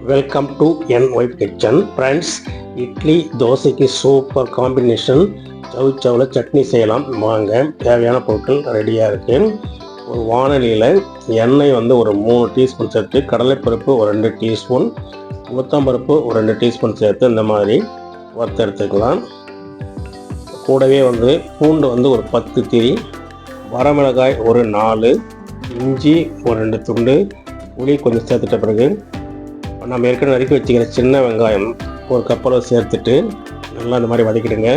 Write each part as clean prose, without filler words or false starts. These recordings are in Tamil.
Welcome to N wife kitchen. Friends, idli தோசைக்கு சூப்பர் காம்பினேஷன். சவுச்சவில் சட்னி செய்யலாம் வாங்க. தேவையான பொருட்கள் ரெடியாக இருக்குது. ஒரு வானலியில் எண்ணெய் ஒரு 3 டீஸ்பூன் சேர்த்து, கடலைப்பருப்பு ஒரு 2 டீஸ்பூன், உளுத்தம்பருப்பு ஒரு 2 டீஸ்பூன் சேர்த்து இந்த மாதிரி வறுத்து எடுத்துக்கலாம். கூடவே பூண்டு ஒரு 10 திரி, வரமிளகாய் ஒரு 4, இஞ்சி ஒரு 2 துண்டு, புளி கொஞ்சம் சேர்த்துட்ட பிறகு நம்ம ஏற்கனவே நறுக்கி வச்சுக்கிற சின்ன வெங்காயம் ஒரு கப்பளவு சேர்த்துட்டு நல்லா இந்த மாதிரி வதக்கிடுங்க.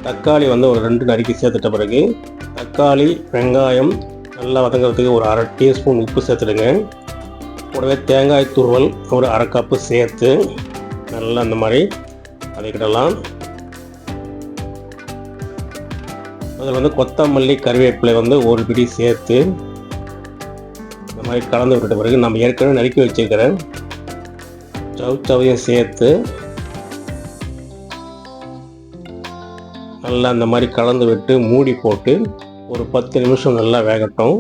தக்காளி ஒரு 2 நறுக்கி சேர்த்துட்ட பிறகு தக்காளி வெங்காயம் நல்லா வதங்கிறதுக்கு ஒரு 1/2 டீஸ்பூன் உப்பு சேர்த்துடுங்க. கூடவே தேங்காய் துருவல் ஒரு 1/2 கப்பு சேர்த்து நல்லா இந்த மாதிரி வதக்கிடலாம். அதில் கொத்தமல்லி கறிவேப்பிலை ஒரு பிடி சேர்த்து இந்த மாதிரி கலந்து விட்ட பிறகு நம்ம ஏற்கனவே நறுக்கி வச்சுருக்கிற சவுச்சவையும் சேர்த்து நல்லா இந்த மாதிரி கலந்து விட்டு மூடி போட்டு ஒரு 10 நிமிஷம் நல்லா வேகட்டும்.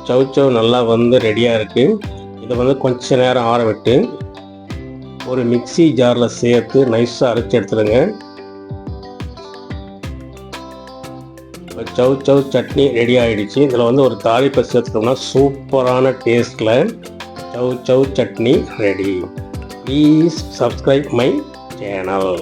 சவுச்சவு நல்லா ரெடியாக இருக்குது. இதை கொஞ்ச நேரம் ஆற விட்டு ஒரு மிக்ஸி ஜாரில் சேர்த்து நைஸாக அரைச்சி எடுத்துடுங்க. சவுச்சவ் சட்னி ரெடி ஆகிடுச்சு. இதில் ஒரு தாளிப்பை சேர்த்துட்டோம்னா சூப்பரான டேஸ்ட்டில் chow chow chutney ready. Please subscribe my channel.